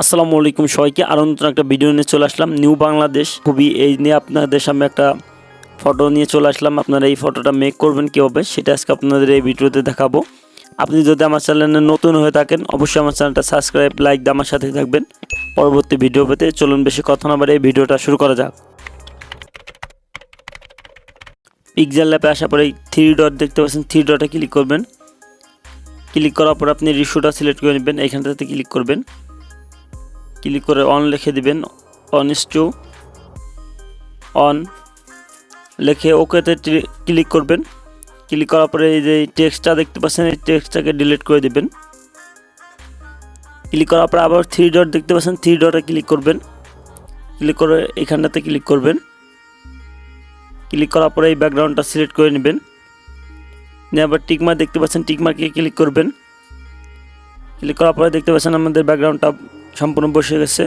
আসসালামু আলাইকুম সবাইকে আরও নতুন একটা ভিডিও নিয়ে চলে আসলাম। নিউ বাংলাদেশ খুবই এই নিয়ে আপনাদের সামনে একটা ফটো নিয়ে চলে আসলাম। আপনারা এই ফটোটা মেক করবেন কীভাবে সেটা আজকে আপনাদের এই ভিডিওতে দেখাবো। আপনি যদি আমার চ্যানেলে নতুন হয়ে থাকেন অবশ্যই আমার চ্যানেলটা সাবস্ক্রাইব লাইক দিয়ে আমার সাথেই থাকবেন পরবর্তী ভিডিও পেতে। চলুন বেশি কথা না বাড়িয়ে এই ভিডিওটা শুরু করা যাক। পিক্সেল ল্যাপে আসার পরে থ্রি ডট দেখতে পাচ্ছেন, থ্রি ডটে ক্লিক করবেন। ক্লিক করার পর আপনি রেশিওটা সিলেক্ট করে নেবেন, এইখানটাতে ক্লিক করবেন। ক্লিক করে অন লিখে দিবেন, 1:1 লিখে ওকেতে ক্লিক করবেন। ক্লিক করার পরে এই যে টেক্সটটা দেখতে পাচ্ছেন এই টেক্সটটাকে ডিলিট করে দিবেন। ক্লিক করার পর আবার থ্রি ডট দেখতে পাচ্ছেন, থ্রি ডটে ক্লিক করবেন। ক্লিক করে এইখানটাতে ক্লিক করবেন। ক্লিক করার পরে এই ব্যাকগ্রাউন্ডটা সিলেক্ট করে নেবেন। নিয়ে আবার টিকমার্ক দেখতে পাচ্ছেন, টিকমার্কে ক্লিক করবেন। ক্লিক করার পরে দেখতে পাচ্ছেন আমাদের ব্যাকগ্রাউন্ডটা সম্পূর্ণ বসে গেছে।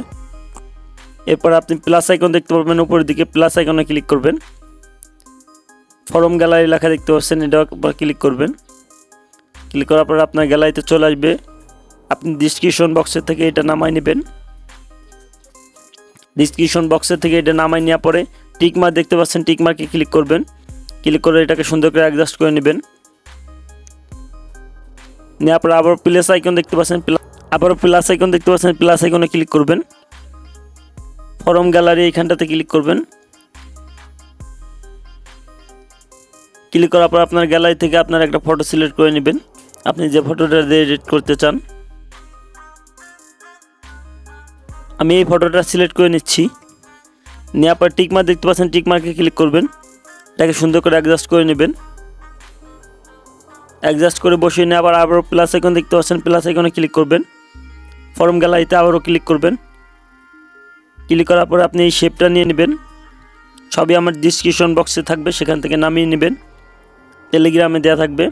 এরপর আপনি প্লাস আইকন দেখতে পাবেন, উপরের দিকে প্লাস আইকনে ক্লিক করবেন। ফরম গ্যালারি লেখা দেখতে পাচ্ছেন, এটা ক্লিক করবেন। ক্লিক করার পর আপনার গ্যালারিতে চলে আসবে। আপনি ডিসক্রিপশন বক্সের থেকে এটা নামাই নেবেন। ডিসক্রিপশন বক্সের থেকে এটা নামাই নেওয়ার পরে টিকমার্ক দেখতে পাচ্ছেন, টিকমার্কে ক্লিক করবেন। ক্লিক করে এটাকে সুন্দর করে অ্যাডজাস্ট করে নেবেন। নেওয়ার পর আবার প্লাস আইকন দেখতে পাচ্ছেন, আবারও প্লাস আইকন দেখতে পাচ্ছেন, প্লাস আইকনে ক্লিক করবেন। ফরম গ্যালারি এইখানটাতে ক্লিক করবেন। ক্লিক করার পর আপনার গ্যালারি থেকে আপনার একটা ফটো সিলেক্ট করে নেবেন, আপনি যে ফটোটা দিয়ে এডিট করতে চান। আমি এই ফটোটা সিলেক্ট করে নিচ্ছি। নেওয়ার পর টিকমার্ক দেখতে পাচ্ছেন, টিকমার্কে ক্লিক করবেন। এটাকে সুন্দর করে অ্যাডজাস্ট করে নেবেন। অ্যাডজাস্ট করে বসিয়ে নিয়ে আবারও প্লাস আইকন দেখতে পাচ্ছেন, প্লাস আইকনে ক্লিক করবেন। ফরম গ্যালারিতে আবারও ক্লিক করবেন। ক্লিক করার পরে আপনি এই শেপটা নিয়ে নেবেন। সবই আমার ডিসক্রিপশন বক্সে থাকবে, সেখান থেকে নামিয়ে নেবেন, টেলিগ্রামে দেওয়া থাকবে।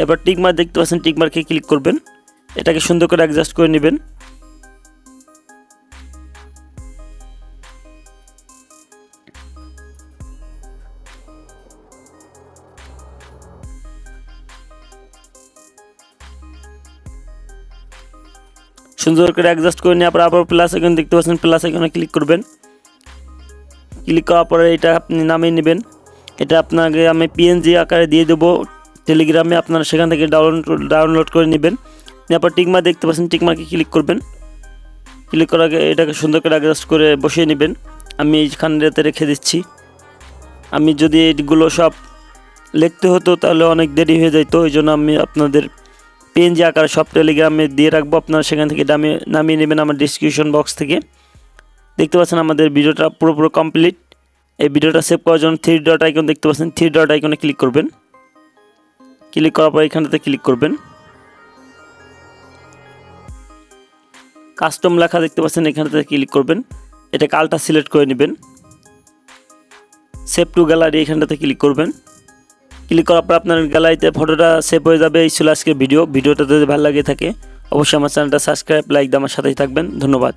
এবার টিকমার্ক দেখতে পাচ্ছেন, টিকমার্কে ক্লিক করবেন। এটাকে সুন্দর করে অ্যাডজাস্ট করে নেবেন। সুন্দর করে অ্যাডজাস্ট করে নিয়ে আবার প্লাস আইকন দেখতে পাচ্ছেন, প্লাস আইকনে ক্লিক করবেন। ক্লিক করার পরে এটা আপনি নামিয়ে নেবেন। এটা আপনাকে আমি পিএনজি আকারে দিয়ে দেবো টেলিগ্রামে, আপনারা সেখান থেকে ডাউনলোড করে নেবেন। তারপর টিকমার্ক দেখতে পাচ্ছেন, টিকমার্কে ক্লিক করবেন। ক্লিক করার আগে এটাকে সুন্দর করে অ্যাডজাস্ট করে বসিয়ে নেবেন। আমি এইখানটাতে রেখে দিচ্ছি। আমি যদি এইগুলো সব লিখতে হতো তাহলে অনেক দেরি হয়ে যেত, ওই জন্য আমি আপনাদের পিএনজি আকারে সব টেলিগ্রামে দিয়ে রাখবো, আপনারা সেখান থেকে নামিয়ে নেবেন আমার ডিসক্রিপশন বক্স থেকে। দেখতে পাচ্ছেন আমাদের ভিডিওটা পুরোপুরি কমপ্লিট। এই ভিডিওটা সেভ করার জন্য থ্রি ডট আইকন দেখতে পাচ্ছেন, থ্রি ডট আইকনে ক্লিক করবেন। ক্লিক করার পর এখানটাতে ক্লিক করবেন। কাস্টম লেখা দেখতে পাচ্ছেন, এখানটাতে ক্লিক করবেন। এটা কালটা সিলেক্ট করে নেবেন। সেভ টু গ্যালারি এখানটাতে ক্লিক করবেন। ক্লিক করার পর আপনার গ্যালারিতে ফটোটা সেভ হয়ে যাবে। এই ছিল আজকের ভিডিওটা যদি ভালো লাগে থাকে অবশ্যই আমার চ্যানেলটা সাবস্ক্রাইব লাইক দিয়ে আমার সাথেই থাকবেন। ধন্যবাদ।